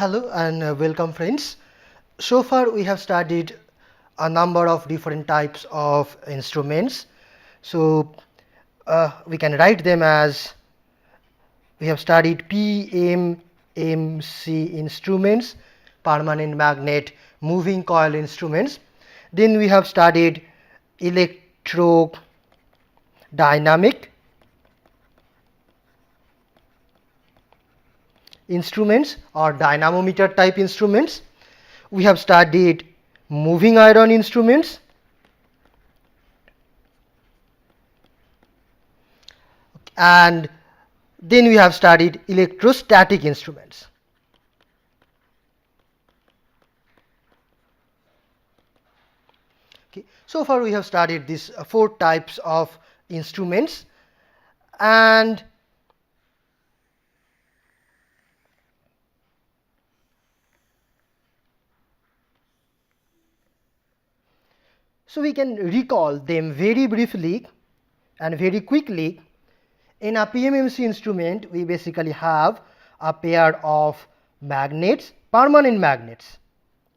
Hello and welcome friends. So far we have studied a number of different types of instruments. So we can write them as we have studied PMMC instruments, permanent magnet, moving coil instruments. Then we have studied electrodynamic instruments or dynamometer type instruments. We have studied moving iron instruments, and then we have studied electrostatic instruments. Okay. So far we have studied these four types of instruments, and so we can recall them very briefly and very quickly. In a PMMC instrument, we basically have a pair of magnets, permanent magnets.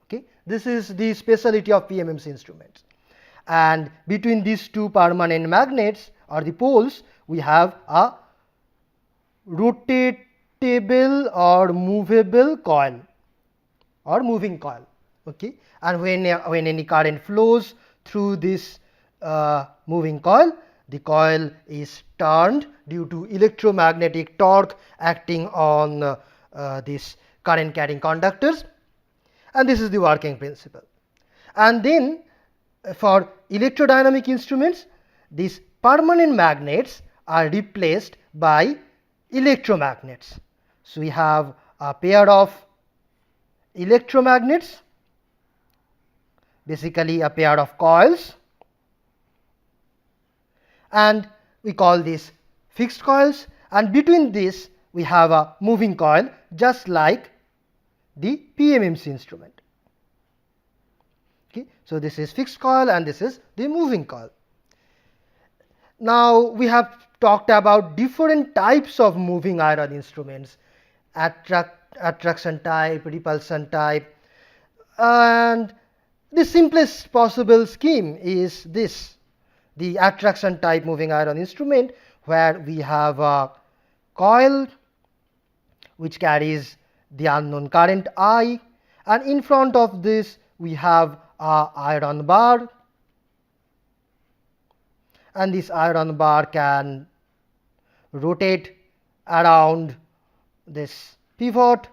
Okay, this is the specialty of PMMC instruments. And between these two permanent magnets or the poles, we have a rotatable or movable coil or moving coil. Okay, and when any current flows through this moving coil, the coil is turned due to electromagnetic torque acting on these current carrying conductors, and this is the working principle. And then for electrodynamic instruments, these permanent magnets are replaced by electromagnets. So we have a pair of electromagnets, basically a pair of coils, and we call these fixed coils, and between this we have a moving coil just like the PMMC instrument. Okay, so this is fixed coil and this is the moving coil. Now we have talked about different types of moving iron instruments: attraction type, repulsion type, and the simplest possible scheme is this: the attraction type moving iron instrument, where we have a coil which carries the unknown current I, and in front of this we have a iron bar, and this iron bar can rotate around this pivot.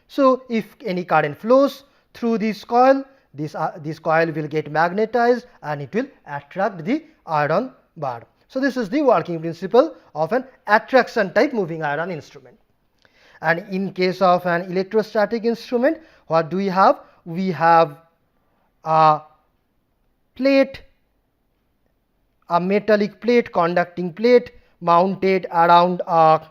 So if any current flows through this coil, this coil will get magnetized and it will attract the iron bar. So this is the working principle of an attraction type moving iron instrument. And in case of an electrostatic instrument, what do we have? We have a plate, a metallic plate, conducting plate mounted around a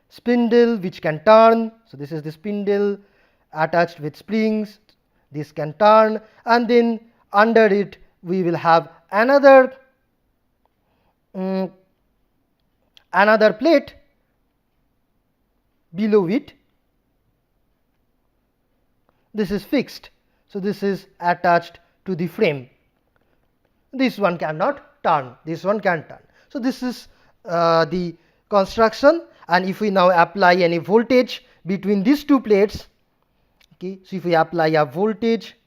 spindle which can turn. So this is the spindle attached with springs. This can turn, and then under it we will have another plate below it. This is fixed, so this is attached to the frame. This one cannot turn, this one can turn. So this is the construction, and if we now apply any voltage between these two plates, okay, so if we apply a voltage,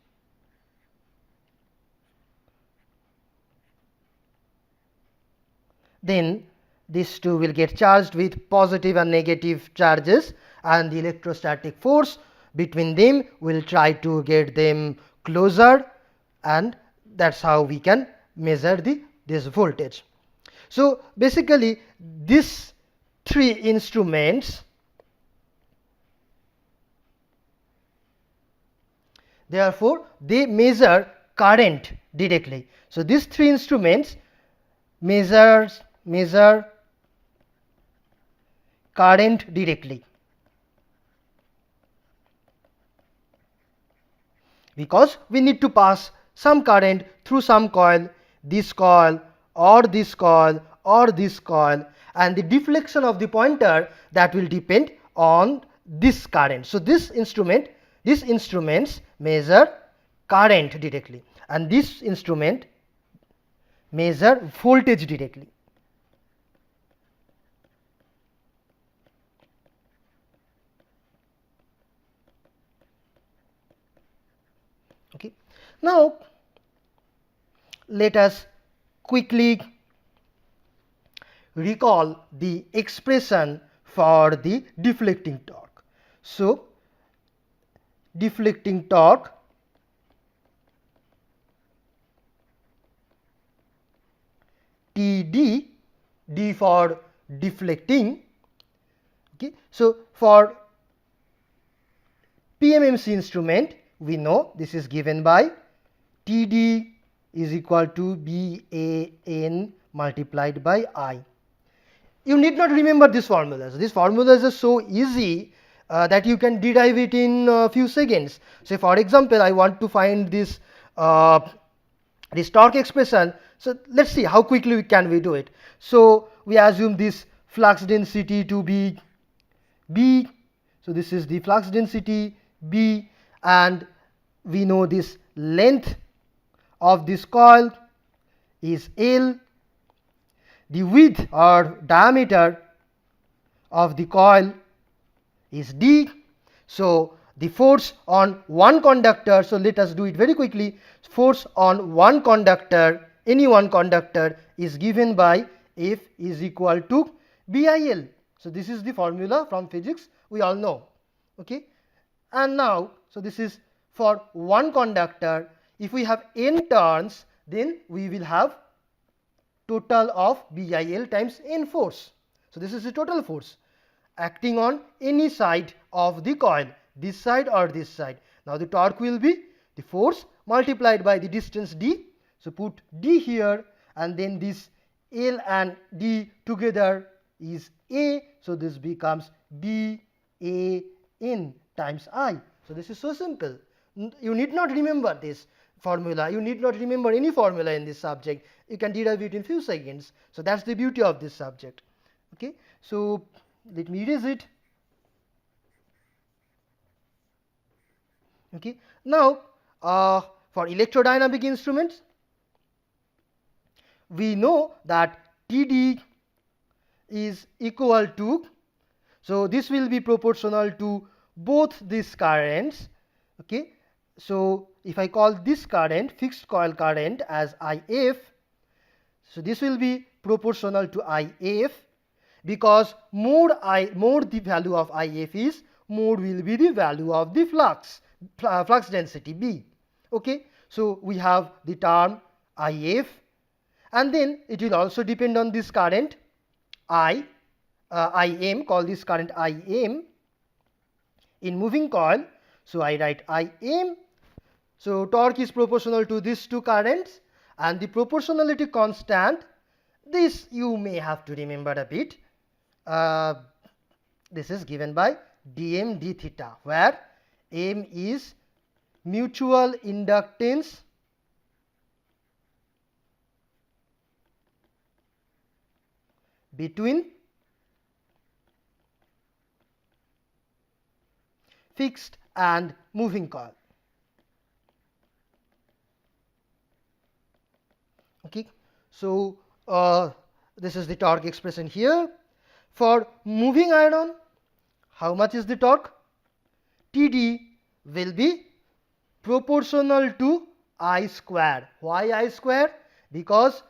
then these two will get charged with positive and negative charges, and the electrostatic force between them will try to get them closer, and that's how we can measure this voltage. So basically these three instruments, therefore they measure current directly. So these three instruments measure current directly, because we need to pass some current through some coil, this coil or this coil or this coil, and the deflection of the pointer, that will depend on this current. So these instruments measure current directly, and this instrument measure voltage directly. Okay. Now let us quickly recall the expression for the deflecting torque. So deflecting torque TD, D for deflecting. Okay. So for PMMC instrument, we know this is given by TD is equal to BAN multiplied by I. You need not remember these formulas. These formulas are so easy that you can derive it in a few seconds. Say for example, I want to find this torque expression. So let's see how quickly can we do it. So we assume this flux density to be B. So this is the flux density B, and we know this length of this coil is L. The width or diameter of the coil is D. So the force on one conductor, so let us do it very quickly. Force on one conductor, any one conductor, is given by F is equal to BIL. So this is the formula from physics we all know. Okay. And now, so this is for one conductor. If we have n turns, then we will have total of BIL times n force. So this is the total force acting on any side of the coil, this side or this side. Now the torque will be the force multiplied by the distance d. So put d here, and then this L and d together is A. So this becomes BAN times I. So this is so simple. You need not remember this formula. You need not remember any formula in this subject. You can derive it in few seconds. So that's the beauty of this subject. Okay. So let me erase it. Okay. Now for electrodynamic instruments, we know that TD is equal to, so this will be proportional to both these currents. Okay. So if I call this current fixed coil current as IF, so this will be proportional to IF, because more the value of IF is, more will be the value of the flux density B. Okay. So we have the term IF, and then it will also depend on this current IM, call this current IM in moving coil. So I write IM. So torque is proportional to these two currents, and the proportionality constant, this you may have to remember a bit. This is given by dm d theta, where m is mutual inductance between fixed and moving coil. Okay. So this is the torque expression here. For moving iron, how much is the torque? TD will be proportional to I square. Why I square? Because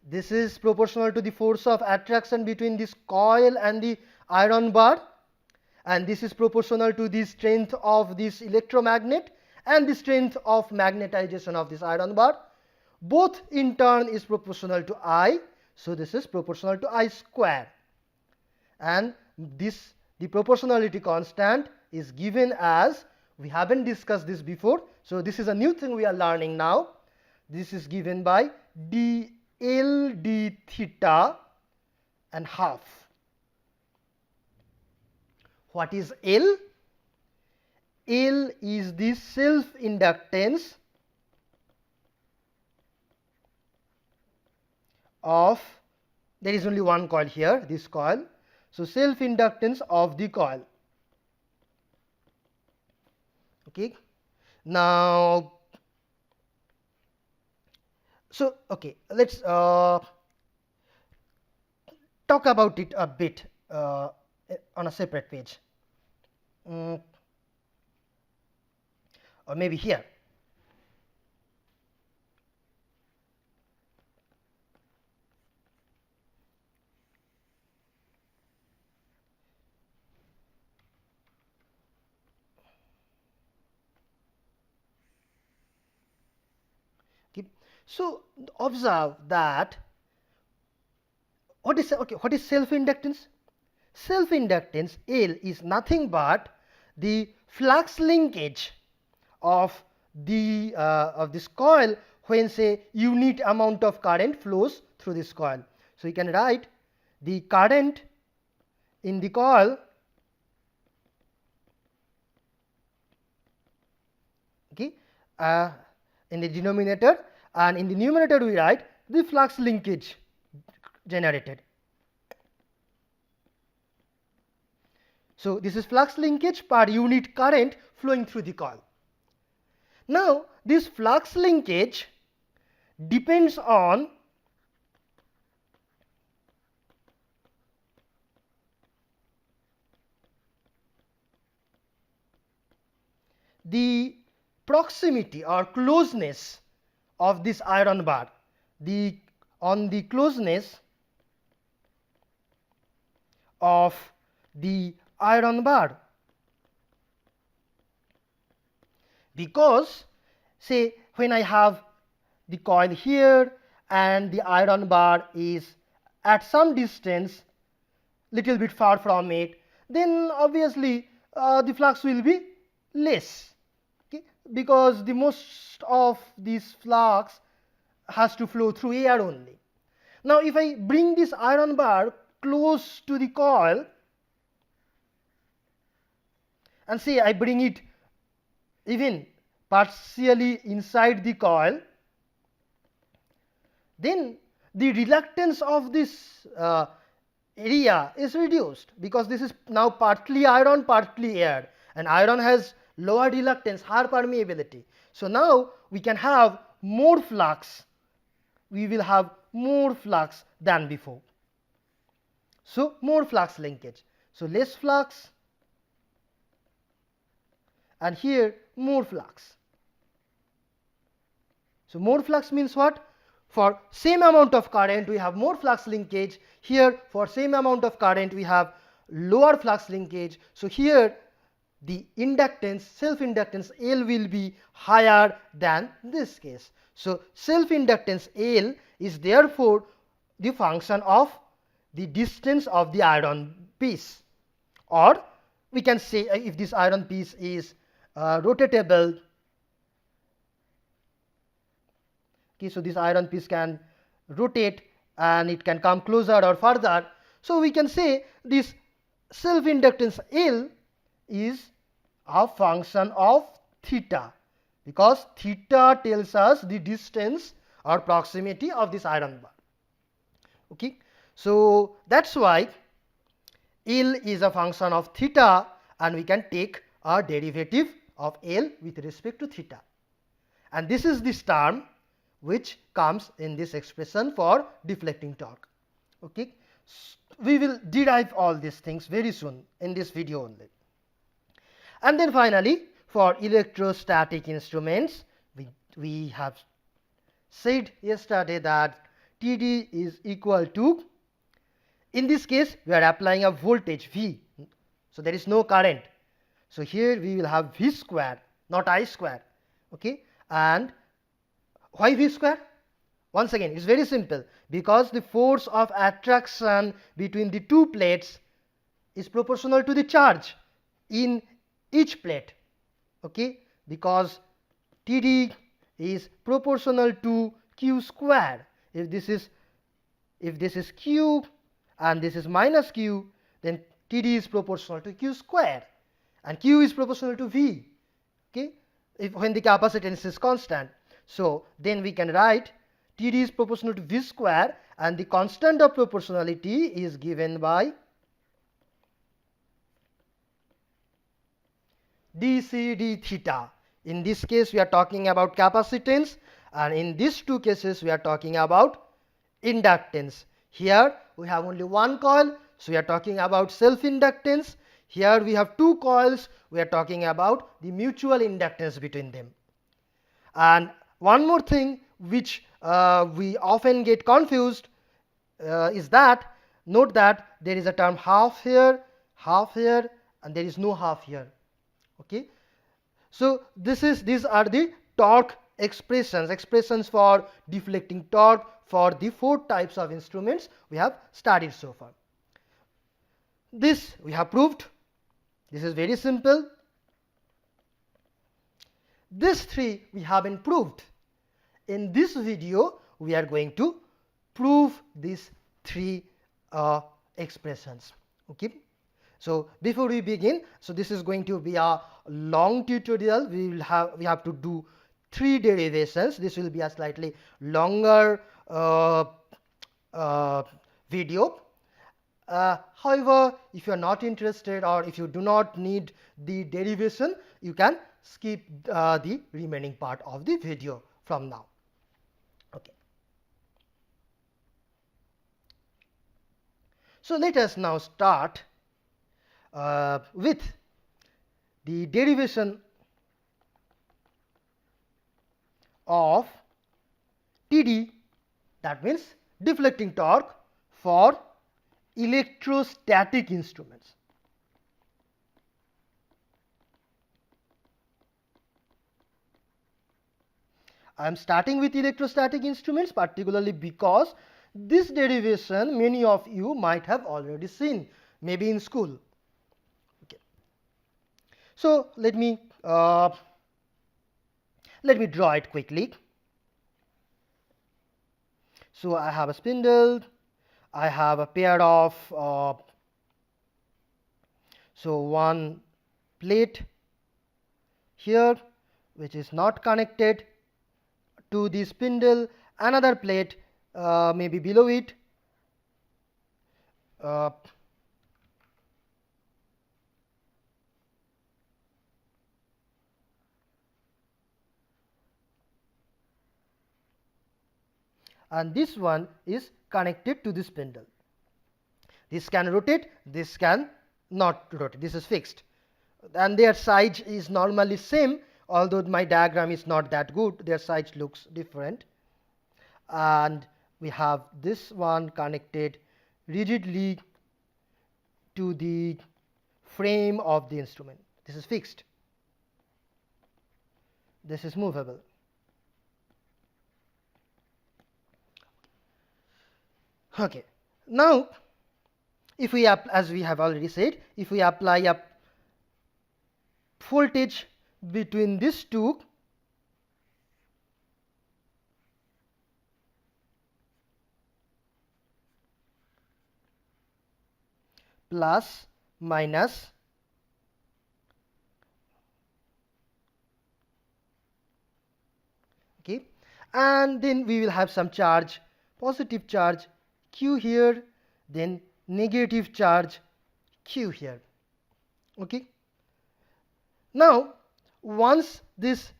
this is proportional to the force of attraction between this coil and the iron bar, and this is proportional to the strength of this electromagnet and the strength of magnetization of this iron bar. Both in turn is proportional to I, so this is proportional to I square, and this, the proportionality constant, is given as, we haven't discussed this before, so this is a new thing we are learning now. This is given by dl d theta and half. What is L? L is the self inductance of, there is only one coil here, this coil. So self inductance of the coil. Okay. Now, so okay, let's talk about it a bit on a separate page, or maybe here. Okay. So observe that what is self-inductance? Self-inductance L is nothing but the flux linkage of this coil when, say, unit amount of current flows through this coil. So you can write the current in the coil, okay, in the denominator, and in the numerator we write the flux linkage generated. So this is flux linkage per unit current flowing through the coil. Now this flux linkage depends on the proximity or closeness of this iron bar, on the closeness of the iron bar, because, say, when I have the coil here and the iron bar is at some distance, little bit far from it, then obviously the flux will be less, okay, because the most of this flux has to flow through air only. Now if I bring this iron bar close to the coil and say I bring it even partially inside the coil, then the reluctance of this area is reduced, because this is now partly iron, partly air, and iron has lower reluctance, higher permeability. So now we can have more flux, we will have more flux than before. So more flux linkage. So less flux, and here more flux. So more flux means what? For same amount of current we have more flux linkage. Here for same amount of current we have lower flux linkage. So here the inductance, self-inductance L will be higher than this case. So self-inductance L is therefore the function of the distance of the iron piece, or we can say if this iron piece is rotatable. Okay, so this iron piece can rotate and it can come closer or further. So we can say this self-inductance L is a function of theta, because theta tells us the distance or proximity of this iron bar. Okay, so that's why L is a function of theta, and we can take a derivative of L with respect to theta. And this is this term which comes in this expression for deflecting torque. Okay, we will derive all these things very soon in this video only. And then finally, for electrostatic instruments, we have said yesterday that Td is equal to, in this case we are applying a voltage V, so there is no current. So here we will have V square, not I square. Okay, and why V square? Once again, it's very simple, because the force of attraction between the two plates is proportional to the charge in each plate. Okay, because Td is proportional to Q square. If this is Q and this is minus Q, then Td is proportional to Q square, and Q is proportional to V. Okay, when the capacitance is constant. So then we can write Td is proportional to V square, and the constant of proportionality is given by dc d theta. In this case we are talking about capacitance, and in these two cases we are talking about inductance. Here we have only one coil, so we are talking about self inductance. Here we have two coils, we are talking about the mutual inductance between them. And one more thing which we often get confused is that, note that there is a term half here, and there is no half here. Okay, so these are the torque expressions for deflecting torque for the 4 types of instruments we have studied so far. This we have proved. This is very simple. These 3 we haven't proved. In this video we are going to prove these 3 expressions. Okay, so before we begin, so this is going to be a long tutorial. We have to do 3 derivations. This will be a slightly longer video. However, if you are not interested or if you do not need the derivation, you can skip the remaining part of the video from now. Okay. So let us now start with the derivation of TD, that means deflecting torque for electrostatic instruments. I am starting with electrostatic instruments particularly because this derivation many of you might have already seen, maybe in school. Okay. So let me draw it quickly. So I have a spindle, I have a pair of so one plate here which is not connected to the spindle, another plate maybe below it, and this one is connected to the spindle. This can rotate, this can not rotate, this is fixed, and their size is normally same, although my diagram is not that good, their size looks different. And we have this one connected rigidly to the frame of the instrument. This is fixed, this is movable. Okay, now if we as we have already said, if we apply a voltage between these two, plus minus, okay, and then we will have some charge, positive charge Q here, then negative charge Q here. Okay. Now once this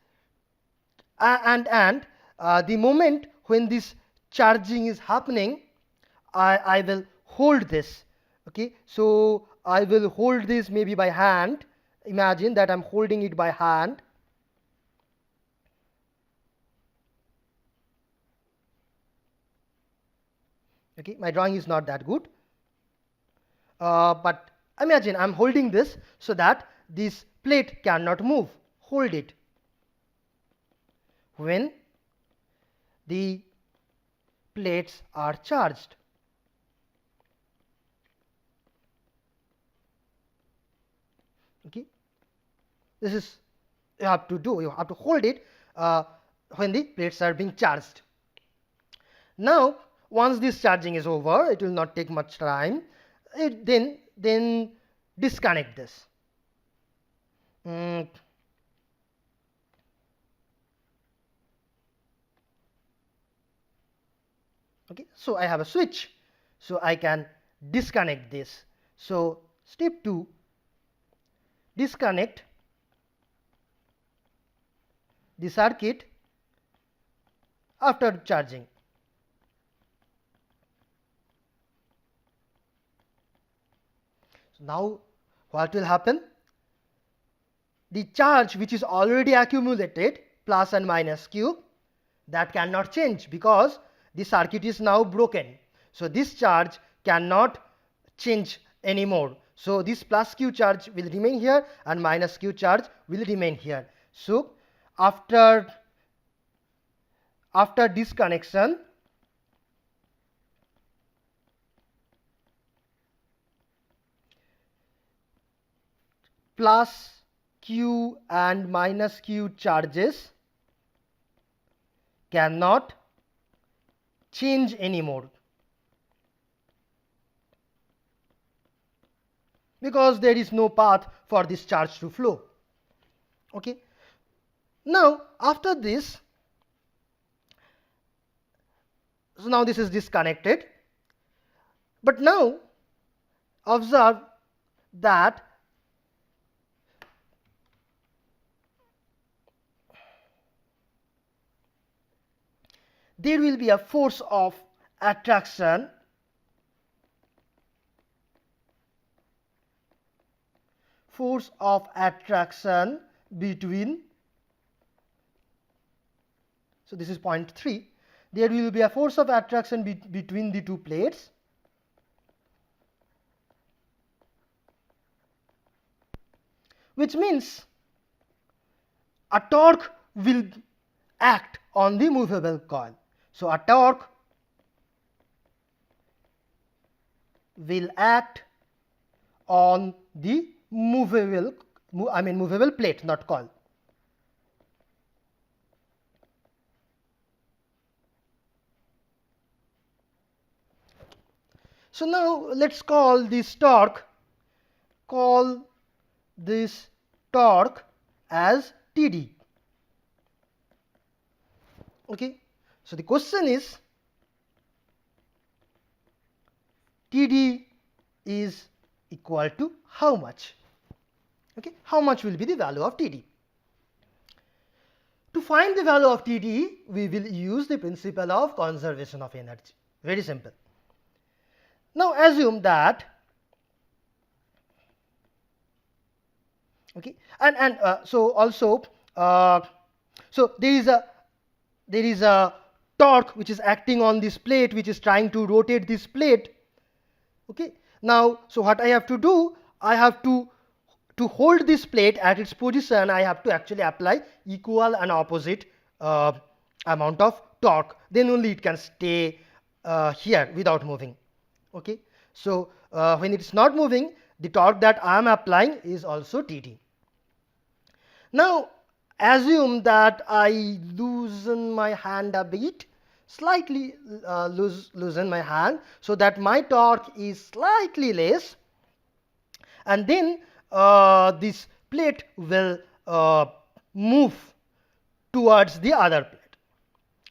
the moment when this charging is happening, I will hold this. Okay, so I will hold this maybe by hand. Imagine that I'm holding it by hand. Okay, my drawing is not that good, but imagine I'm holding this so that this plate cannot move. Hold it. When the plates are charged, okay, this is you have to do. You have to hold it when the plates are being charged. Now once this charging is over, it will not take much time. Then disconnect this. Okay, so I have a switch, so I can disconnect this. So step 2, disconnect the circuit after charging. So now what will happen? The charge which is already accumulated, plus and minus q, that cannot change because the circuit is now broken. So this charge cannot change anymore. So this plus q charge will remain here and minus q charge will remain here. So after disconnection, plus q and minus q charges cannot change anymore because there is no path for this charge to flow. Okay. Now after this, so now this is disconnected, but now observe that there will be a force of attraction between, so this is point 3, there will be a force of attraction between the two plates, which means a torque will act on the movable coil. So a torque will act on the movable plate, not coil. So now let's call this torque as Td. Okay. So the question is, Td is equal to how much? Okay, how much will be the value of Td? To find the value of Td, we will use the principle of conservation of energy. Very simple. Now assume that, okay, and so also so there is a torque which is acting on this plate, which is trying to rotate this plate. Okay. Now, so what I have to do, I have to hold this plate at its position, I have to actually apply equal and opposite amount of torque. Then only it can stay here without moving. Okay. So when it is not moving, the torque that I am applying is also Td. Now assume that I loosen my hand a bit, slightly loosen my hand, so that my torque is slightly less, and then this plate will move towards the other plate.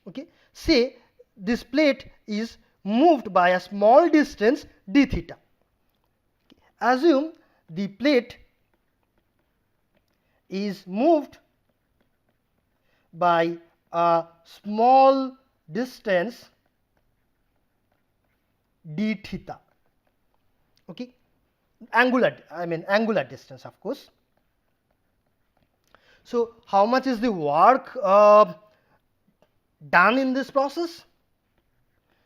Okay. Say this plate is moved by a small distance d theta. Assume the plate is moved by a small distance d theta. Okay. Angular distance, of course. So how much is the work done in this process?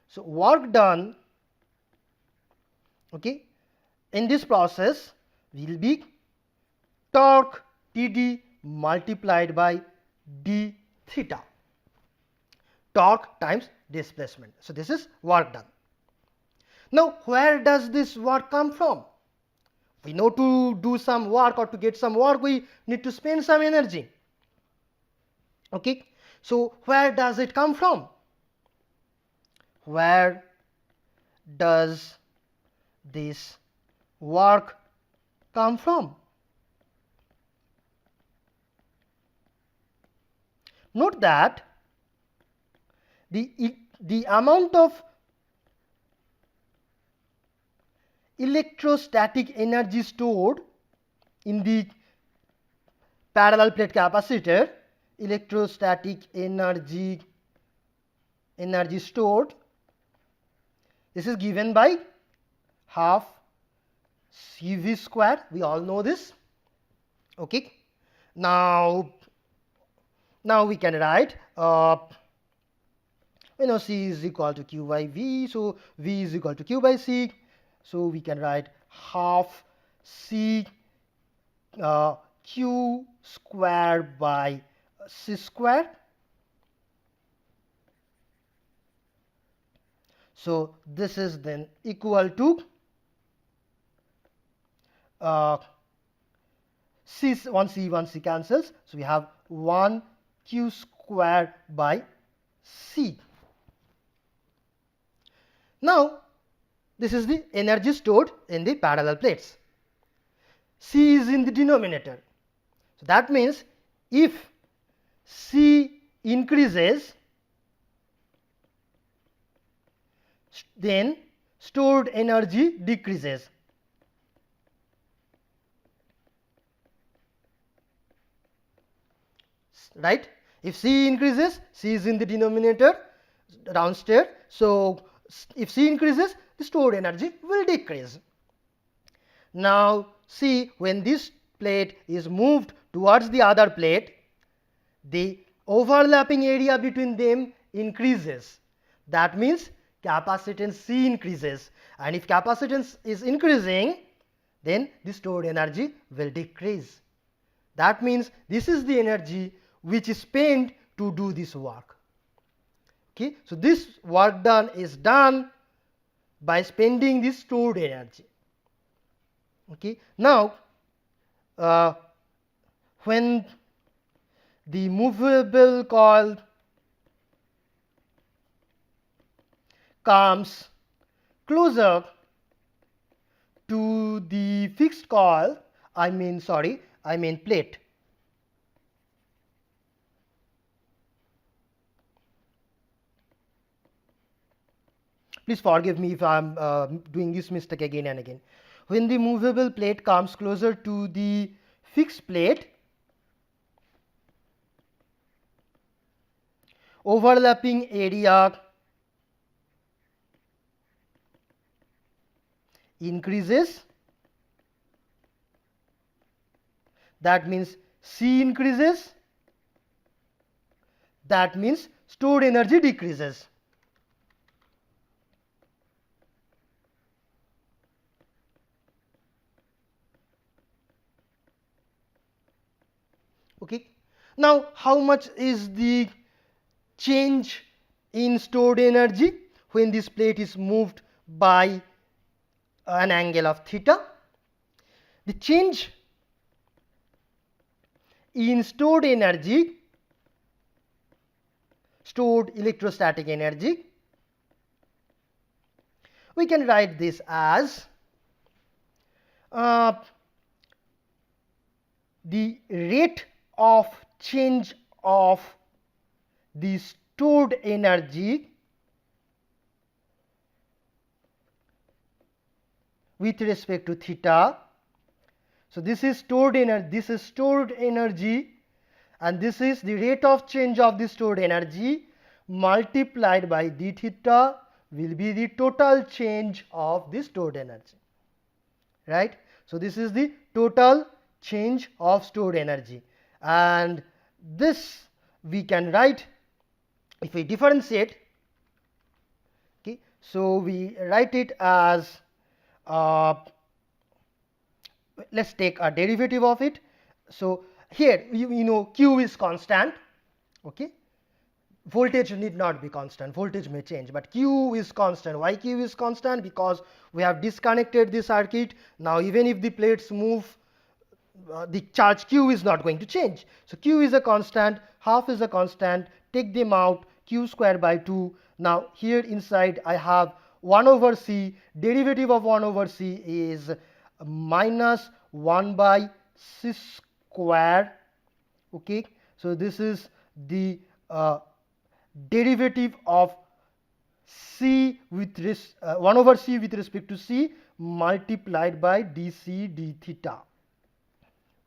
So work done, okay, in this process will be torque Td multiplied by d theta, torque times displacement. So this is work done. Now where does this work come from? We know to do some work or to get some work, we need to spend some energy. Okay. So where does it come from? Where does this work come from? Note that the amount of electrostatic energy stored in the parallel plate capacitor electrostatic energy stored. This is given by half CV square. We all know this. Okay. Now we can write C is equal to Q by V, so V is equal to Q by C. So we can write half C Q square by C square. So this is then equal to C, 1C cancels. So we have 1 Q square by C. Now this is the energy stored in the parallel plates. C is in the denominator. So that means if C increases, then stored energy decreases. Right? If C increases, C is in the denominator downstairs. So if C increases, the stored energy will decrease. Now see, when this plate is moved towards the other plate, the overlapping area between them increases. That means capacitance C increases, and if capacitance is increasing, then the stored energy will decrease. That means this is the energy which is spent to do this work. Okay, so this work done is done by spending this stored energy. Okay, now when the movable coil comes closer to the fixed coil, I mean plate. Please forgive me if I am doing this mistake again and again. When the movable plate comes closer to the fixed plate, overlapping area increases. That means C increases. That means stored energy decreases. Okay. Now how much is the change in stored energy when this plate is moved by an angle of theta? The change in stored energy, stored electrostatic energy, we can write this as the rate of change of the stored energy with respect to theta. So this is stored energy, and this is the rate of change of the stored energy multiplied by d theta will be the total change of the stored energy. Right? So this is the total change of stored energy, and this we can write if we differentiate. Okay, so we write it as let's take a derivative of it. So here you know Q is constant. Okay, voltage need not be constant, voltage may change, but Q is constant. Why Q is constant? Because we have disconnected the circuit. Now even if the plates move, the charge Q is not going to change. So Q is a constant, half is a constant, take them out, Q square by 2. Now here inside I have 1 over C, derivative of 1 over C is minus 1 by C square. Okay, so this is the derivative of C with 1 over C with respect to C multiplied by dc d theta.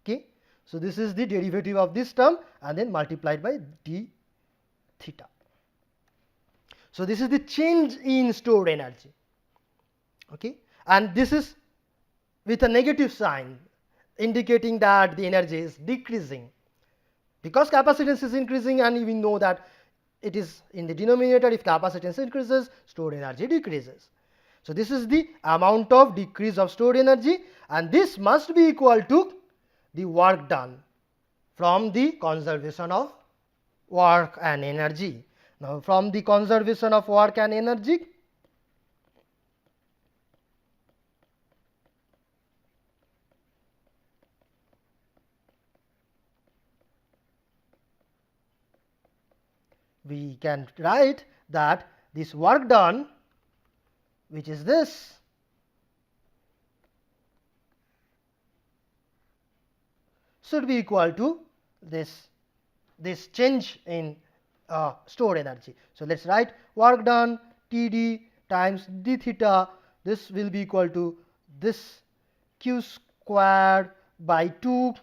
Okay, So this is the derivative of this term and then multiplied by d theta. So this is the change in stored energy. Okay, and this is with a negative sign indicating that the energy is decreasing, because capacitance is increasing, and we know that it is in the denominator. If capacitance increases, stored energy decreases. So this is the amount of decrease of stored energy, and this must be equal to the work done from the conservation of work and energy. Now from the conservation of work and energy, we can write that this work done, which is this, should be equal to this change in stored energy. So let's write work done Td times d theta. This will be equal to this q square by 2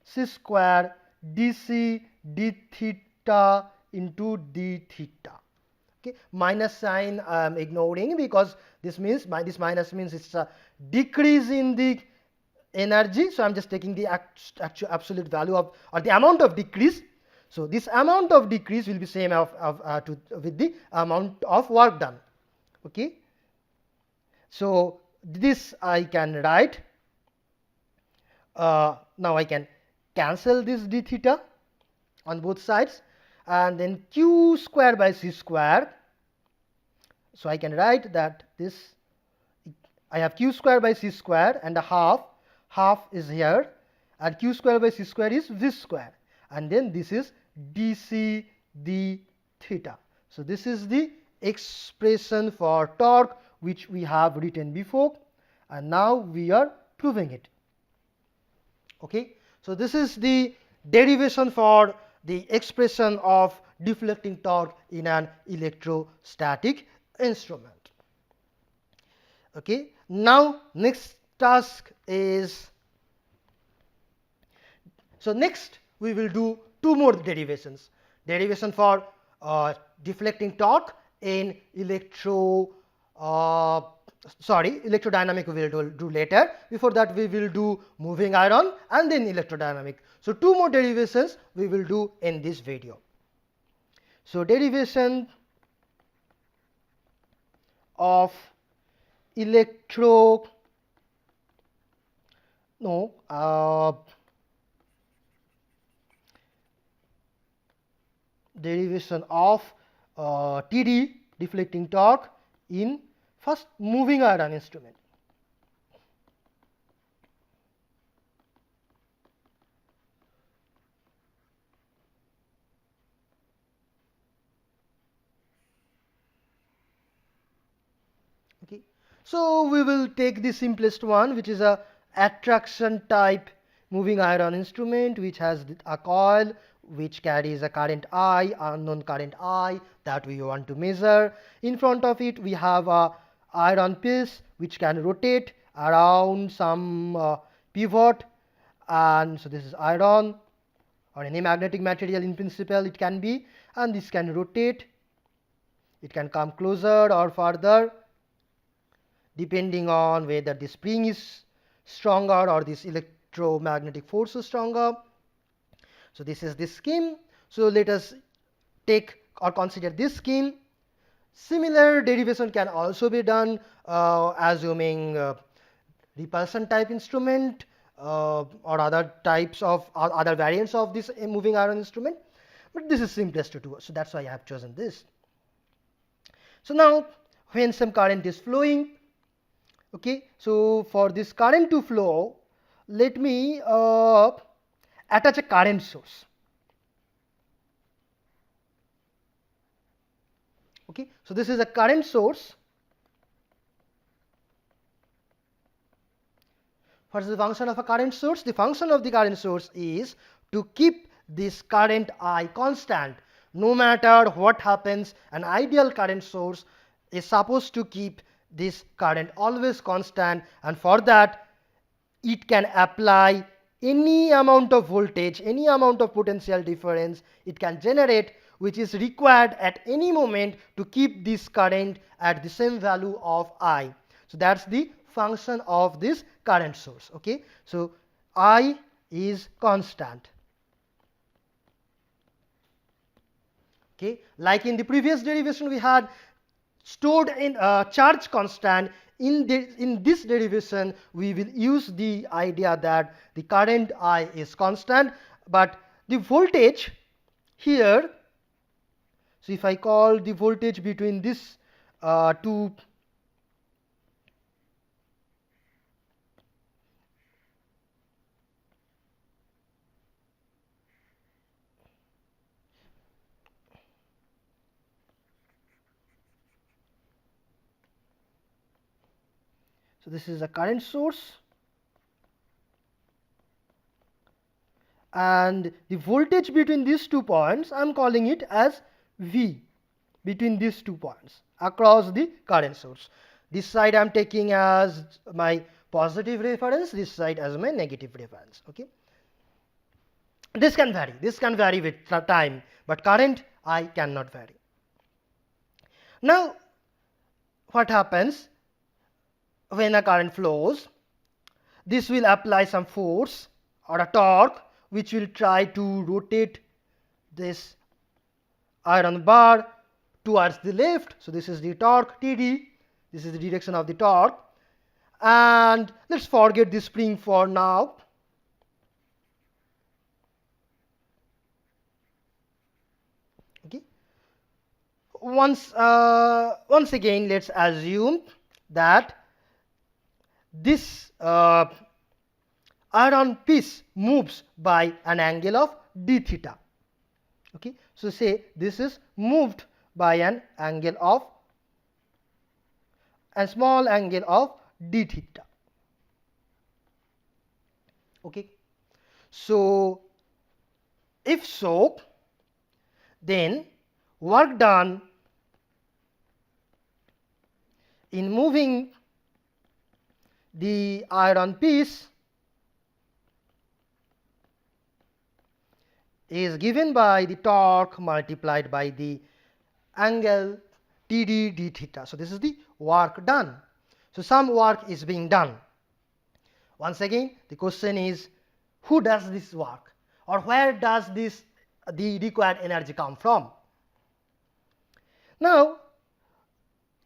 c square dc d theta into d theta. Okay, minus sign I am ignoring, because this means this minus means it's a decrease in the energy. So I am just taking the actual absolute value of, or the amount of decrease. So this amount of decrease will be same with the amount of work done. Okay, so this I can write. Now I can cancel this d theta on both sides, and then q square by c square. So I can write that this, I have q square by c square and a half is here, and q square by c square is v square, and then this is dc d theta. So this is the expression for torque which we have written before, and now we are proving it. Okay, so this is the derivation for the expression of deflecting torque in an electrostatic instrument. Okay, now next task is, so next we will do two more derivations. Derivation for deflecting torque in electrodynamic we will do later. Before that we will do moving iron and then electrodynamic. So two more derivations we will do in this video. So derivation of derivation of Td deflecting torque in first moving iron instrument. Okay, so we will take the simplest one, which is a attraction type moving iron instrument, which has a coil which carries a current I, unknown current I, that we want to measure. In front of it we have a iron piece which can rotate around some pivot, and so this is iron or any magnetic material in principle it can be, and this can rotate, it can come closer or further depending on whether the spring is stronger or this electromagnetic force is stronger. So this is the scheme. So let us take or consider this scheme. Similar derivation can also be done assuming repulsion type instrument or other types of other variants of this moving iron instrument, but this is simplest to do, so that's why I have chosen this. So now when some current is flowing, okay, so for this current to flow, let me attach a current source. Okay, so this is a current source. What is the function of a current source? The function of the current source is to keep this current I constant. No matter what happens, an ideal current source is supposed to keep this current always constant, and for that it can apply any amount of voltage, any amount of potential difference it can generate, which is required at any moment to keep this current at the same value of I. So that's the function of this current source. Okay, so I is constant. Okay, like in the previous derivation we had stored in charge constant. In this derivation we will use the idea that the current I is constant, but the voltage here, so if I call the voltage between this two, so this is a current source, and the voltage between these 2 points I am calling it as V, between these 2 points across the current source. This side I am taking as my positive reference, this side as my negative reference. Okay, this can vary with time, but current I cannot vary. Now what happens when a current flows? This will apply some force or a torque which will try to rotate this iron bar towards the left. So this is the torque Td, this is the direction of the torque, and let's forget the spring for now. Okay, once again let's assume that this iron piece moves by an angle of d theta. Okay, so say this is moved by an angle of a small angle of d theta. Okay, so if so, then work done in moving the iron piece is given by the torque multiplied by the angle Td d theta. So this is the work done. So some work is being done. Once again, the question is, who does this work, or where does the required energy come from? Now,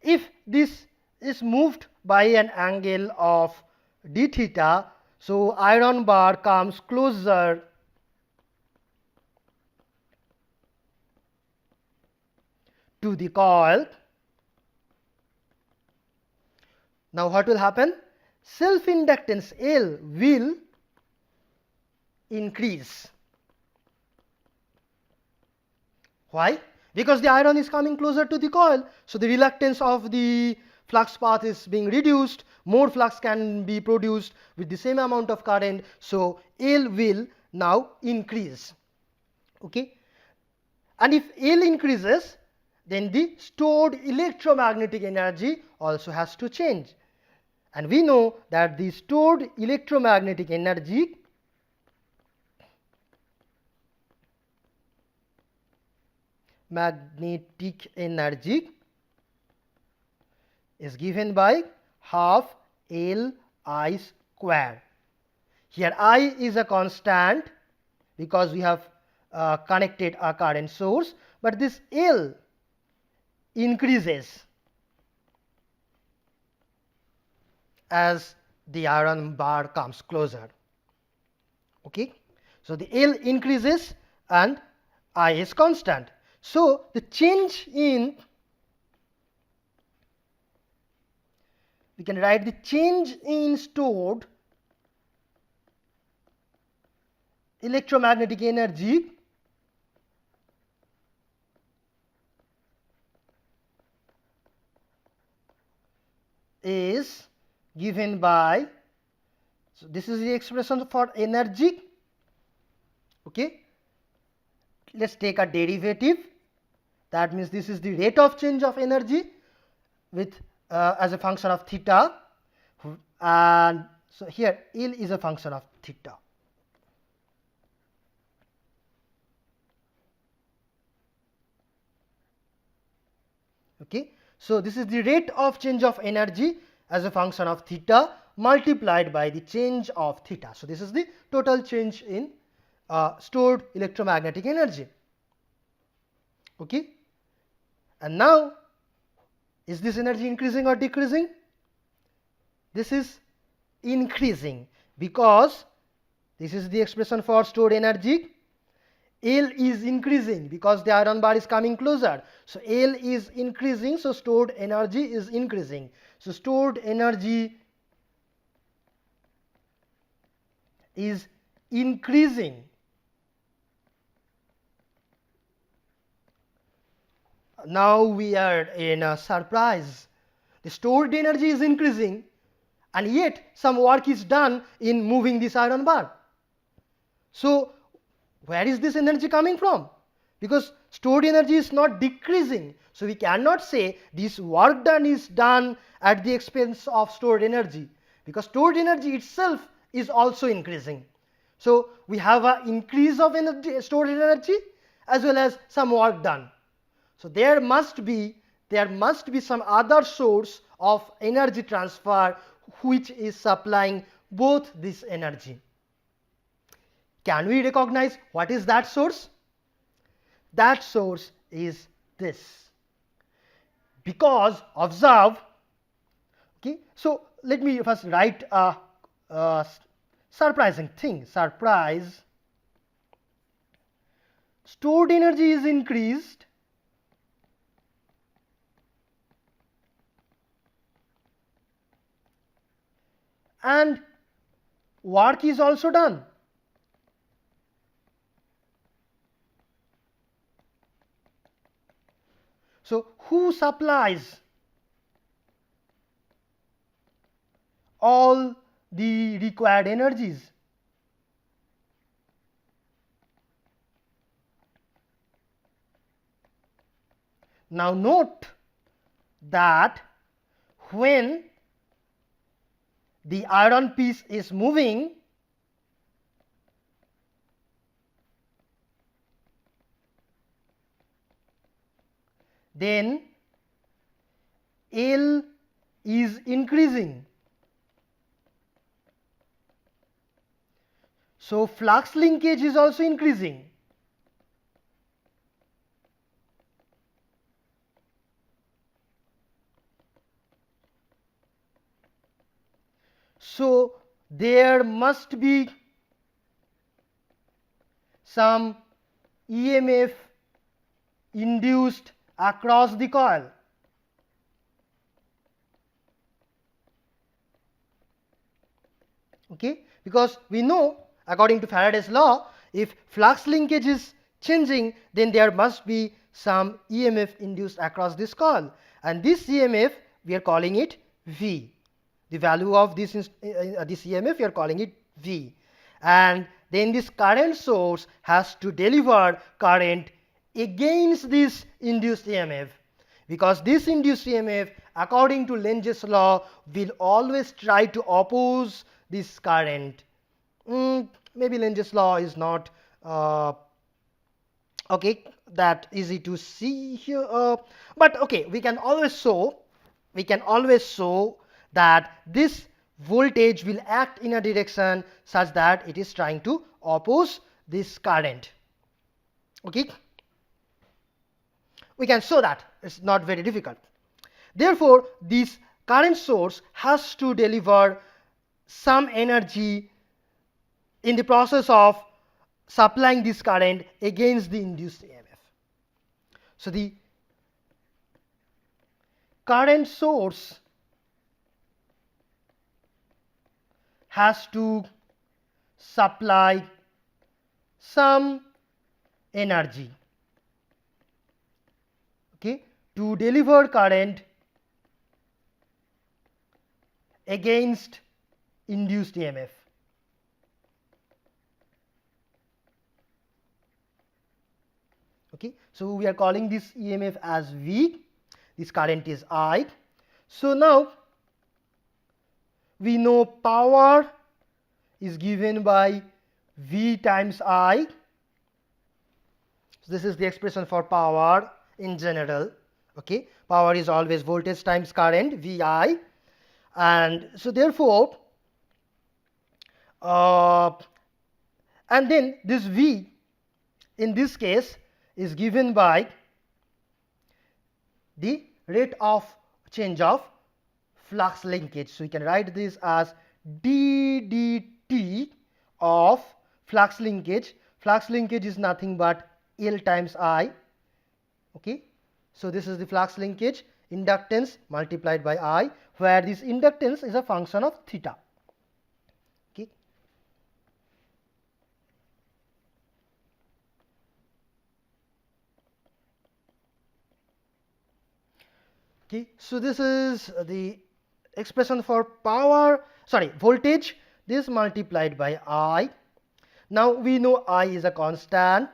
if this is moved by an angle of d theta, so iron bar comes closer to the coil. Now what will happen? Self inductance L will increase. Why? Because the iron is coming closer to the coil, so the reluctance of the flux path is being reduced, more flux can be produced with the same amount of current, so L will now increase. Okay, and if L increases, then the stored electromagnetic energy also has to change, and we know that the stored electromagnetic energy is given by half L I square. Here I is a constant because we have connected a current source, but this L increases as the iron bar comes closer. Okay, so the L increases and I is constant. So the change in, we can write the change in stored electromagnetic energy is given by, so this is the expression for energy. Okay, let's take a derivative. That means this is the rate of change of energy with as a function of theta, and so here L is a function of theta. Okay, so this is the rate of change of energy as a function of theta multiplied by the change of theta. So this is the total change in stored electromagnetic energy. Okay, and now is this energy increasing or decreasing? This is increasing, because this is the expression for stored energy. L is increasing because the iron bar is coming closer. So L is increasing, so stored energy is increasing. So stored energy is increasing. Now we are in a surprise. The stored energy is increasing, and yet some work is done in moving this iron bar. So where is this energy coming from? Because stored energy is not decreasing. So we cannot say this work done is done at the expense of stored energy, because stored energy itself is also increasing. So we have an increase of energy, stored energy, as well as some work done. So there must be some other source of energy transfer which is supplying both this energy. Can we recognize what is that source? That source is this. Because observe, okay, so let me first write a surprising thing. Surprise. Stored energy is increased, and work is also done. So who supplies all the required energies? Now note that when the iron piece is moving, then L is increasing. So flux linkage is also increasing. So there must be some EMF induced across the coil. Okay, because we know, according to Faraday's law, if flux linkage is changing, then there must be some EMF induced across this coil, and this EMF we are calling it V. The value of this EMF we are calling it V, and then this current source has to deliver current against this induced EMF, because this induced EMF, according to Lenz's law, will always try to oppose this current. Maybe Lenz's law is not okay that easy to see here, but okay, we can always show that this voltage will act in a direction such that it is trying to oppose this current. Okay, we can show that. It's not very difficult. Therefore, this current source has to deliver some energy in the process of supplying this current against the induced EMF. So the current source has to supply some energy, okay, to deliver current against induced EMF. Okay, so we are calling this EMF as V, this current is I. So now we know power is given by V times I. So this is the expression for power in general. Okay, power is always voltage times current, VI, and so therefore, and then this V in this case is given by the rate of change of flux linkage. So we can write this as d dt of flux linkage. Flux linkage is nothing but L times I. Okay, so this is the flux linkage, inductance multiplied by I, where this inductance is a function of theta. Okay. Okay, so this is the expression for power, sorry, voltage, this multiplied by I. Now we know I is a constant,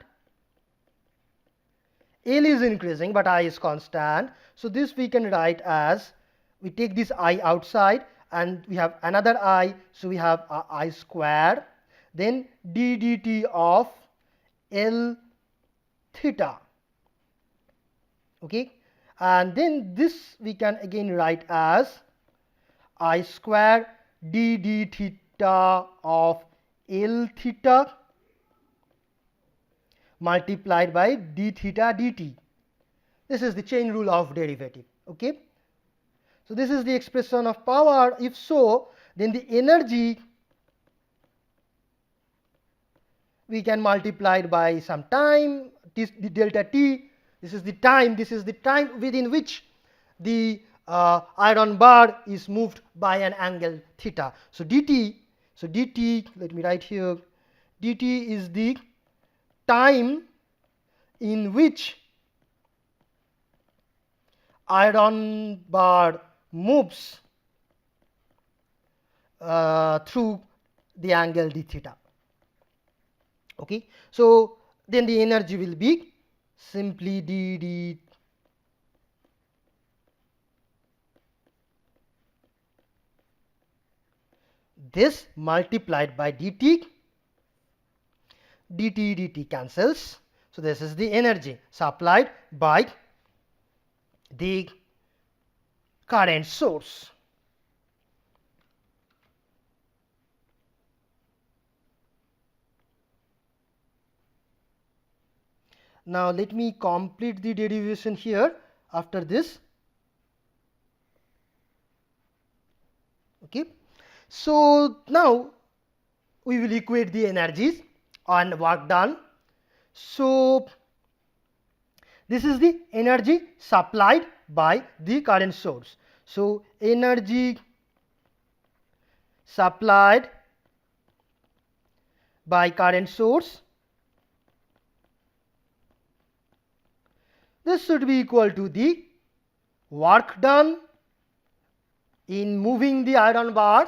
L is increasing but I is constant. So this we can write as, we take this I outside and we have another I, so we have I squared, then d dt of L theta. Okay, and then this we can again write as I square d d theta of L theta multiplied by d theta dt. This is the chain rule of derivative. Okay, so this is the expression of power. If so, then the energy we can multiply it by some time, the delta t. This is the time within which the iron bar is moved by an angle theta. So dt, let me write here, dt is the time in which iron bar moves through the angle d theta. Okay, so then the energy will be simply d this multiplied by dt cancels. So this is the energy supplied by the current source. Now let me complete the derivation here after this. Okay, so now we will equate the energies and work done. So this is the energy supplied by the current source. So energy supplied by current source, this should be equal to the work done in moving the iron bar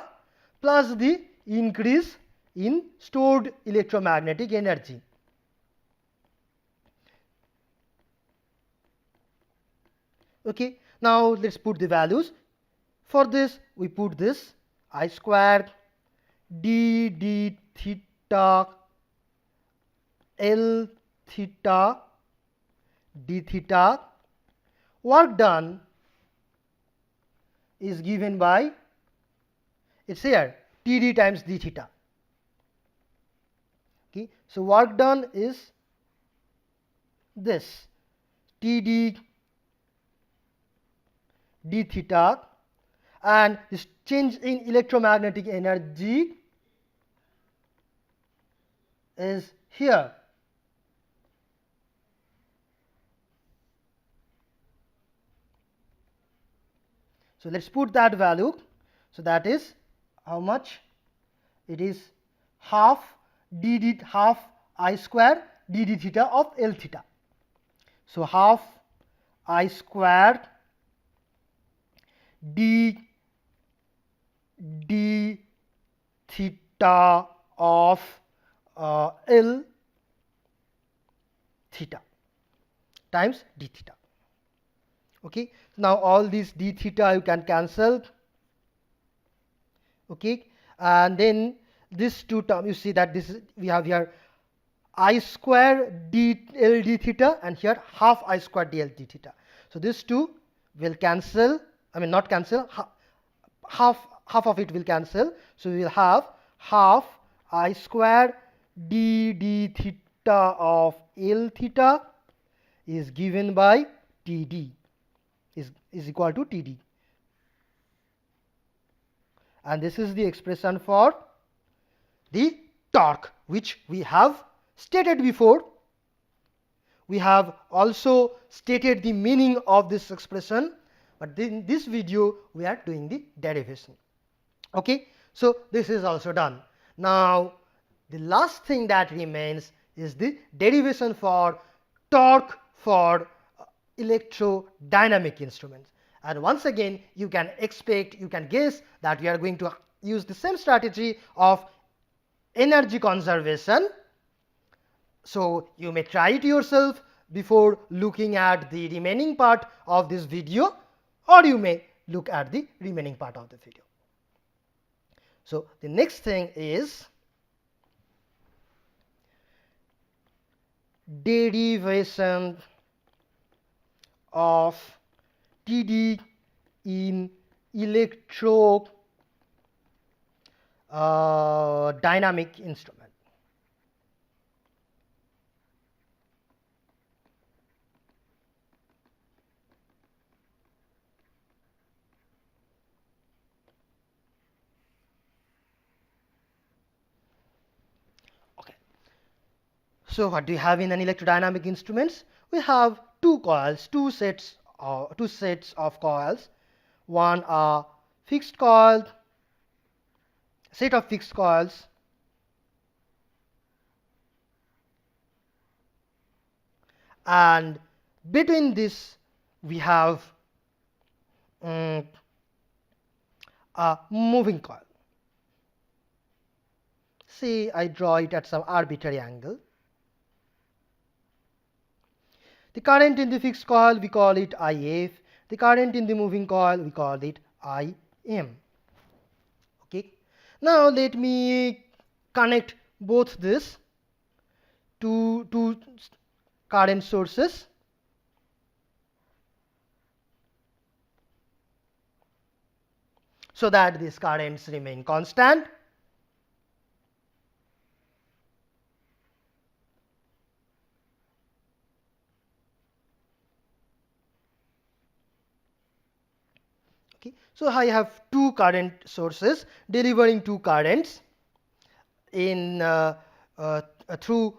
plus the increase in stored electromagnetic energy. Okay, now let's put the values. For this we put this I squared d d theta L theta d theta, work done is given by, it's here, Td times d theta. Okay, so work done is this Td d theta, and this change in electromagnetic energy is here. So let's put that value. So that is how much? It is half I square d d theta of L theta. So half I squared d d theta of L theta times d theta. Okay, now all these d theta you can cancel. Okay, and then this two term, you see that this is, we have here I square d L d theta and here half I square d L d theta. So So these two will cancel, I mean not cancel, half of it will cancel. So we will have half I square d theta of L theta is given by Td is equal to Td. And this is the expression for the torque, which we have stated before. We have also stated the meaning of this expression, but in this video we are doing the derivation. Okay, so this is also done. Now the last thing that remains is the derivation for torque for electrodynamic instruments. And once again, you can expect, you can guess that we are going to use the same strategy of energy conservation. So you may try it yourself before looking at the remaining part of this video, or you may look at the remaining part of the video. So the next thing is derivation of Td in electrodynamic instrument. Okay. So what do you have in an electrodynamic instruments? We have two coils, two sets of coils. One fixed coil, set of fixed coils, and between this we have a moving coil. See, I draw it at some arbitrary angle. The current in the fixed coil, we call it IF. The current in the moving coil, we call it IM. Okay. Now let me connect both this two current sources. So that these currents remain constant. Okay. So I have two current sources delivering two currents in through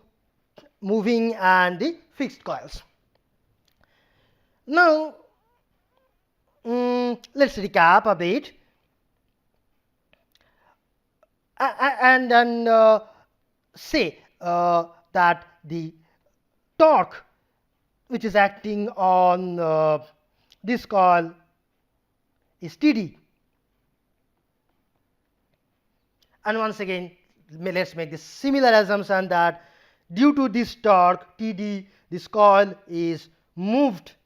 moving and the fixed coils. Now let's recap a bit and then say that the torque which is acting on this coil is Td. And once again, let's make this similar assumption that due to this torque Td, this coil is moved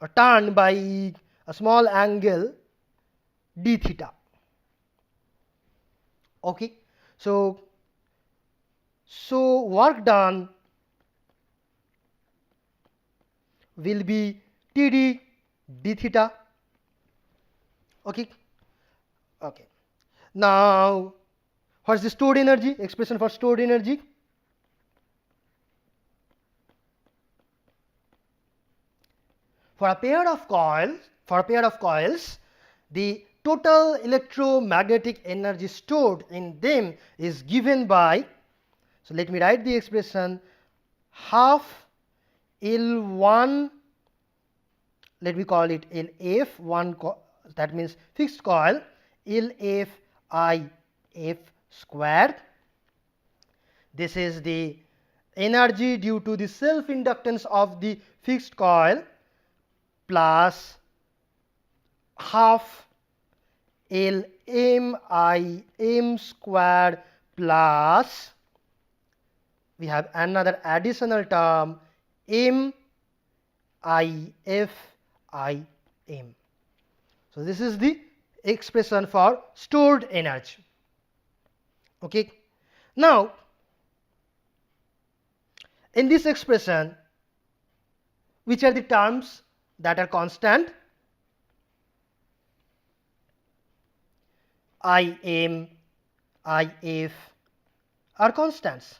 or turned by a small angle d theta. Okay, so work done will be Td d theta. Okay. Okay. Now, what is the stored energy? Expression for stored energy. For a pair of coils, the total electromagnetic energy stored in them is given by. So let me write the expression half L1. Let me call it LF1. That means fixed coil LF IF squared. This is the energy due to the self inductance of the fixed coil plus half LM squared plus we have another additional term M IF IM. So this is the expression for stored energy. Okay. Now, in this expression, which are the terms that are constant. Im, If are constants.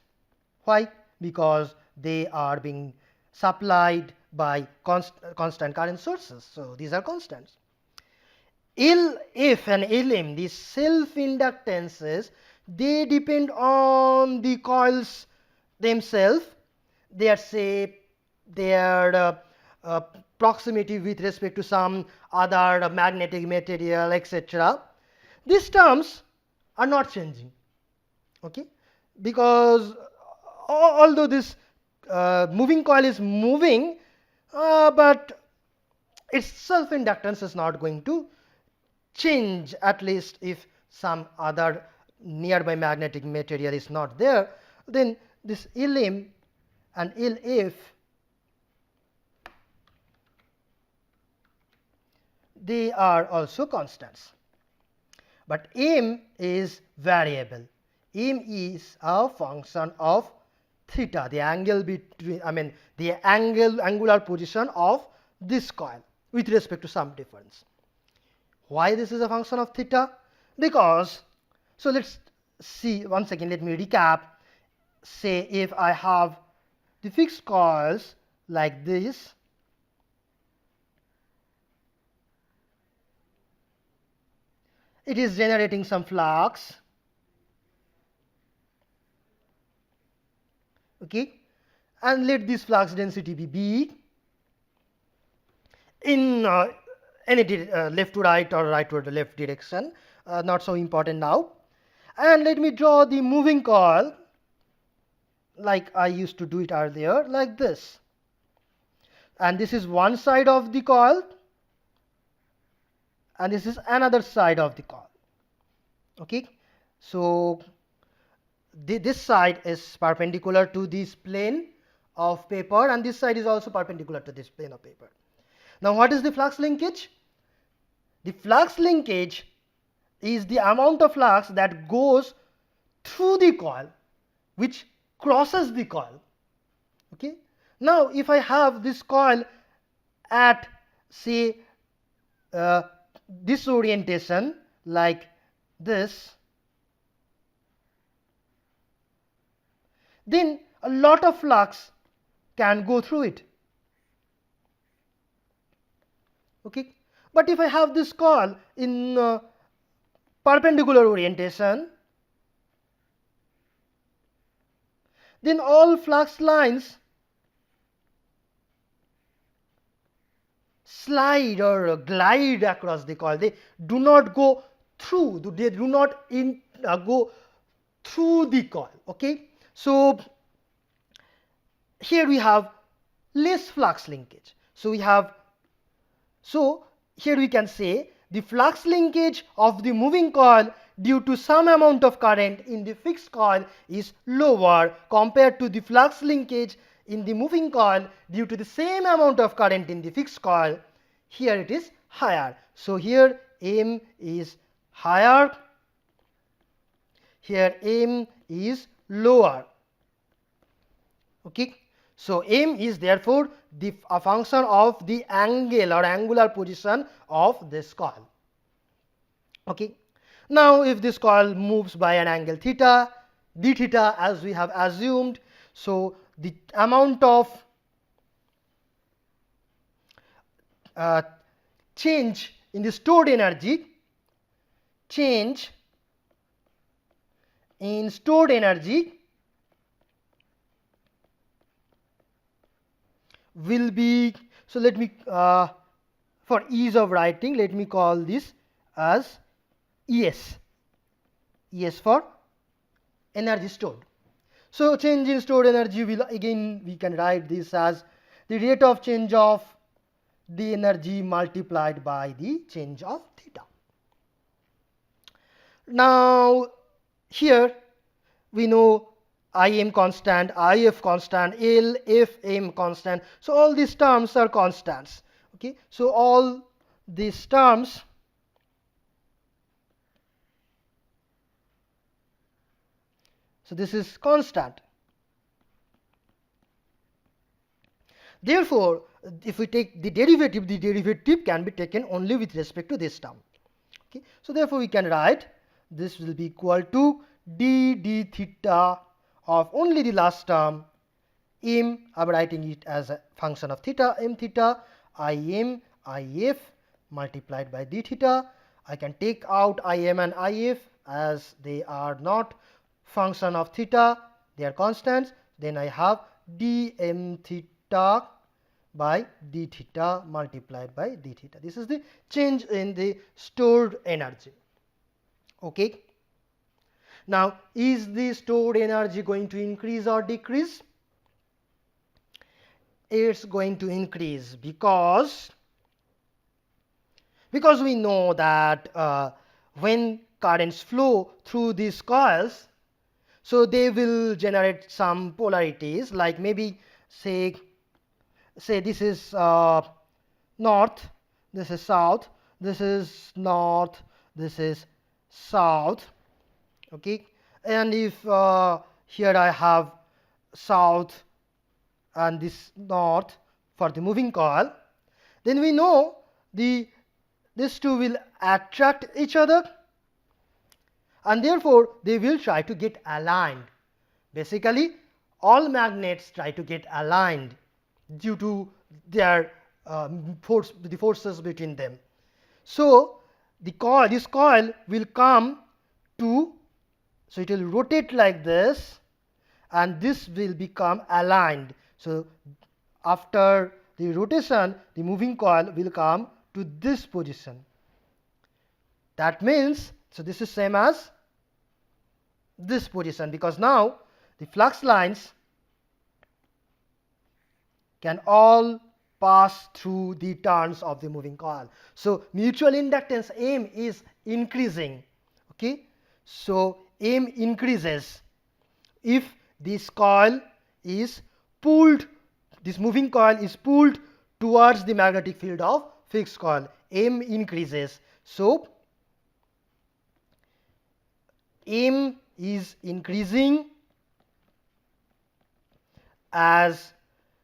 Why? Because they are being supplied by constant current sources. So these are constants. If and Lm, these self-inductances, they depend on the coils themselves, their shape, their proximity with respect to some other magnetic material, etc. These terms are not changing, okay, because although this moving coil is moving, but its self-inductance is not going to change, at least if some other nearby magnetic material is not there. Then this Lm and Lf, they are also constants. But M is variable. M is a function of theta, the angle between, the angular position of this coil with respect to some difference. Why this is a function of theta? Because, so let's see once again, let me recap. Say if I have the fixed coils like this, it is generating some flux, okay, and let this flux density be B in any left to right or right to the left direction, not so important now. And let me draw the moving coil like I used to do it earlier, like this. And this is one side of the coil, and this is another side of the coil, okay. So this side is perpendicular to this plane of paper, and this side is also perpendicular to this plane of paper. Now what is the flux linkage? The flux linkage is the amount of flux that goes through the coil, which crosses the coil, okay. Now if I have this coil at, say, this orientation like this, then a lot of flux can go through it, okay. But if I have this coil in perpendicular orientation, then all flux lines slide or glide across the coil. They do not go through, they do not go through the coil, okay. So here we have less flux linkage. So here we can say the flux linkage of the moving coil due to some amount of current in the fixed coil is lower compared to the flux linkage in the moving coil due to the same amount of current in the fixed coil. Here it is higher. So here M is higher, here M is lower, okay. So M is therefore a function of the angle or angular position of this coil, okay. Now if this coil moves by an angle theta, d theta as we have assumed, so the amount of change in the stored energy, will be, so let me for ease of writing, let me call this as ES for energy stored. So change in stored energy will, again we can write this as the rate of change of the energy multiplied by the change of theta. Now here we know Im constant, If constant, L, F, M constant. So all these terms are constants, okay. So all these terms so this is constant. Therefore if we take the derivative can be taken only with respect to this term. Okay, so therefore we can write this will be equal to d theta of only the last term m. I'm writing it as a function of theta, m theta, im if multiplied by d theta. I can take out im and if as they are not function of theta, they are constants. Then I have dm theta by d theta multiplied by d theta. This is the change in the stored energy. Okay. Now, is the stored energy going to increase or decrease? It's going to increase because we know that when currents flow through these coils, so they will generate some polarities, like maybe say this is north, this is south, this is north, this is south. Okay, and if here I have south and this north for the moving coil, then we know these two will attract each other, and therefore they will try to get aligned. Basically, all magnets try to get aligned due to their the forces between them. So this coil will come to, so it will rotate like this, and this will become aligned. So after the rotation, the moving coil will come to this position. That means, so this is same as this position, because now the flux lines can all pass through the turns of the moving coil. So mutual inductance M is increasing. Okay, so M increases if this coil is pulled, this moving coil is pulled towards the magnetic field of fixed coil. M increases. So M is increasing as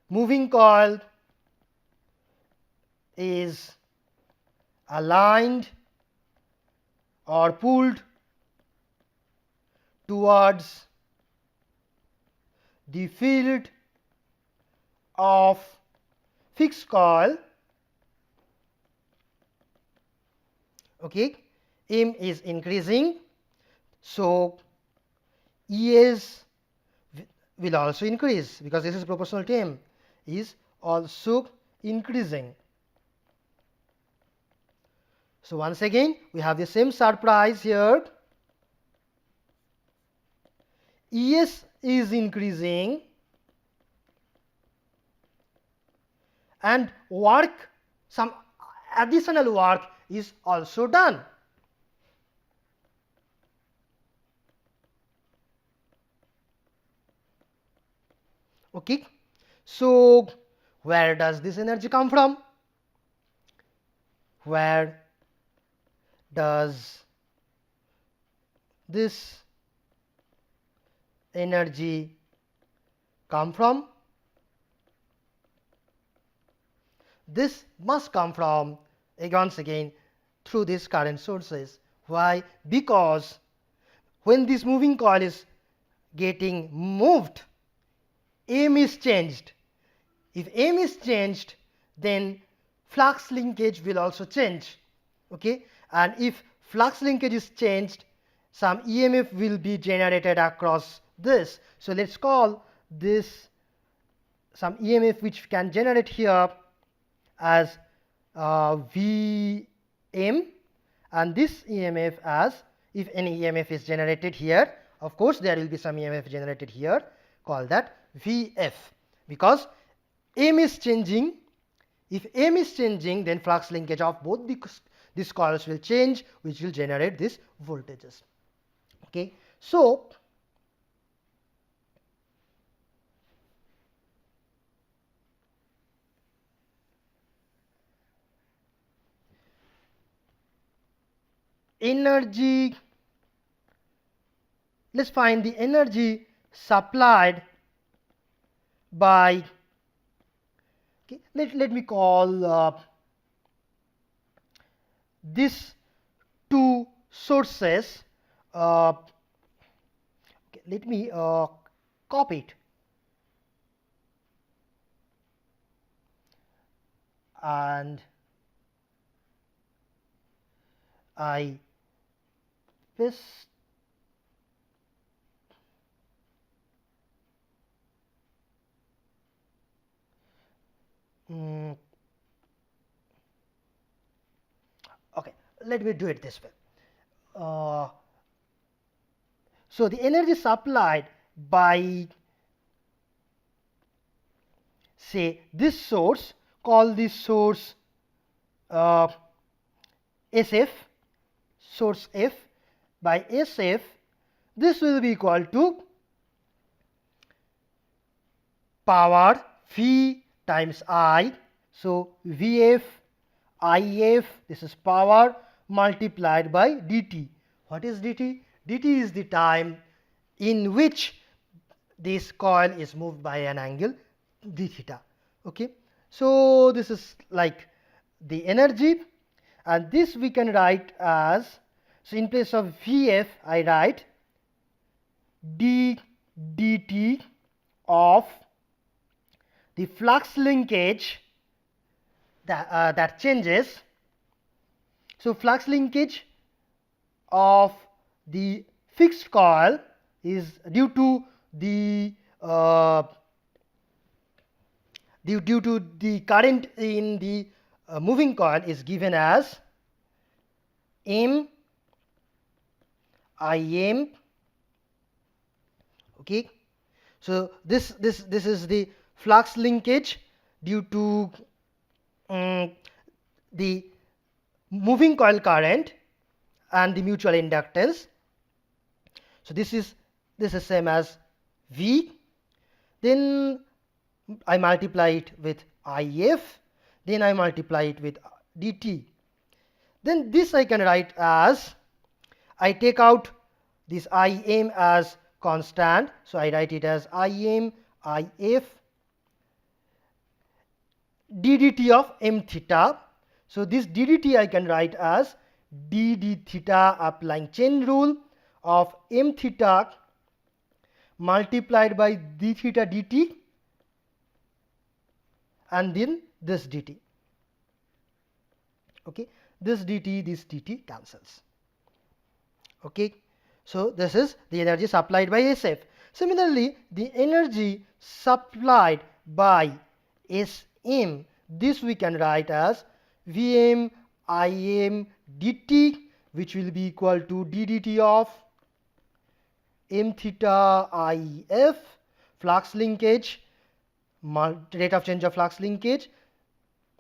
moving coil is aligned or pulled towards the field of fixed coil. Okay, M is increasing, so ES will also increase, because this is proportional to M, is also increasing. So once again we have the same surprise here. ES is increasing and some additional work is also done. Okay, so where does this energy come from? Where does this energy come from? This must come from, once again, through these current sources. Why? Because when this moving coil is getting moved, M is changed. If M is changed, then flux linkage will also change. Okay, and if flux linkage is changed, some EMF will be generated across this. So let's call this some EMF which can generate here as Vm, and this EMF as, if any EMF is generated here, of course there will be some EMF generated here, call that Vf, because M is changing. If M is changing, then flux linkage of both these coils will change, which will generate these voltages. Okay, so energy, let's find the energy supplied by Okay, let me call these two sources. Okay, let me copy it and I paste. Mm, okay, let me do it this way. Uh, so the energy supplied by, say, this source, call this source uh, SF, source F, by SF, this will be equal to power V times I. So Vf, If, this is power multiplied by dt. What is dt? dt is the time in which this coil is moved by an angle d theta. Okay, so this is like the energy, and this we can write as, so in place of Vf I write d dt of the flux linkage that changes. So flux linkage of the fixed coil is due to the due to the current in the moving coil is given as m Im. Okay, so this is the flux linkage due to the moving coil current and the mutual inductance. So this is same as V. Then I multiply it with If. Then I multiply it with dt. Then this I can write as, I take out this Im as constant, so I write it as Im If ddt of m theta. So this ddt I can write as d d theta applying chain rule of m theta multiplied by d theta dt, and then this dt. Okay, this dt cancels. Okay, so this is the energy supplied by SF. Similarly, the energy supplied by SM, this we can write as Vm Im dt, which will be equal to d dt of m theta If, flux linkage, rate of change of flux linkage,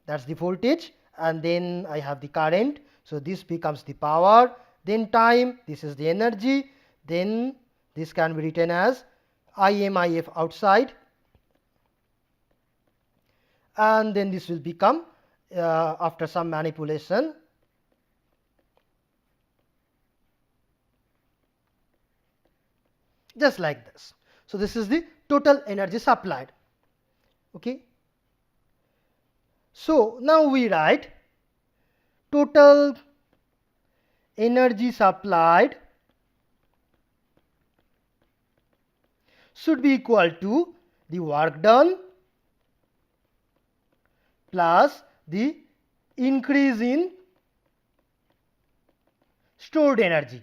that's the voltage, and then I have the current, so this becomes the power, then time, this is the energy, then this can be written as Im If outside, and then this will become after some manipulation just like this. So this is the total energy supplied. Okay, so now we write total energy supplied should be equal to the work done plus the increase in stored energy.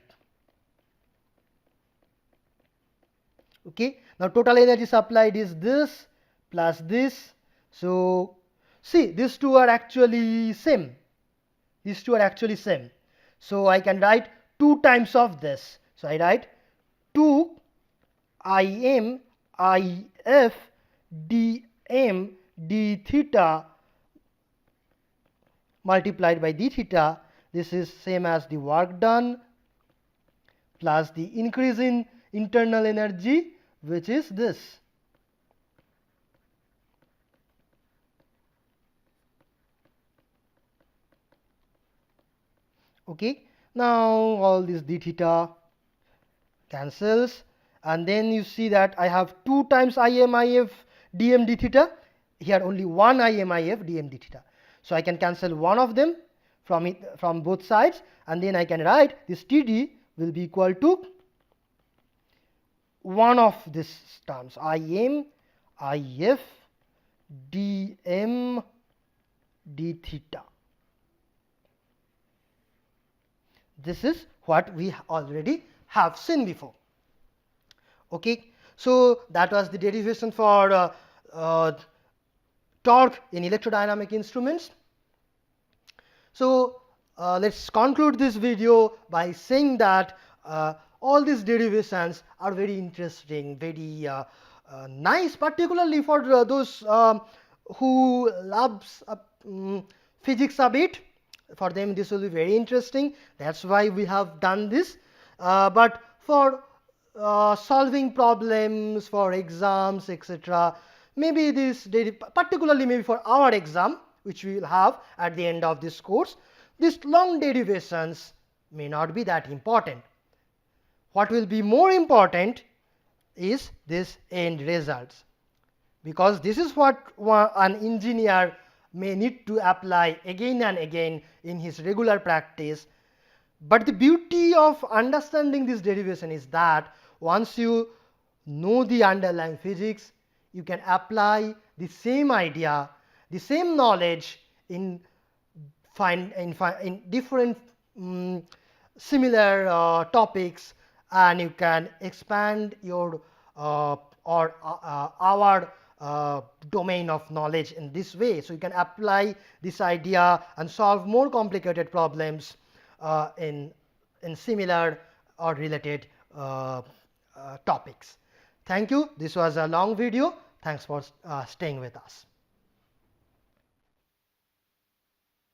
Okay, now total energy supplied is this plus this. So see, these two are actually same. These two are actually same. So I can write 2 times of this. So I write 2 Im If dm d theta multiplied by d theta. This is same as the work done plus the increase in internal energy, which is this. Okay, now all this d theta cancels, and then you see that I have 2 times Im If dm d theta. here only one IMIF dm d theta. So I can cancel one of them from both sides, and then I can write this TD will be equal to one of these terms, Im if dm d theta. This is what we already have seen before. Okay, so that was the derivation for torque in electrodynamic instruments. So let's conclude this video by saying that all these derivations are very interesting, very nice, particularly for those who loves physics a bit. For them this will be very interesting. That's why we have done this. But for solving problems for exams, etc., maybe this, particularly maybe for our exam, which we will have at the end of this course, these long derivations may not be that important. What will be more important is this end results, because this is what an engineer may need to apply again and again in his regular practice. But the beauty of understanding this derivation is that once you know the underlying physics, you can apply the same idea, the same knowledge in different similar topics, and you can expand your our domain of knowledge in this way. So you can apply this idea and solve more complicated problems in similar or related topics. Thank you. This was a long video. Thanks for staying with us.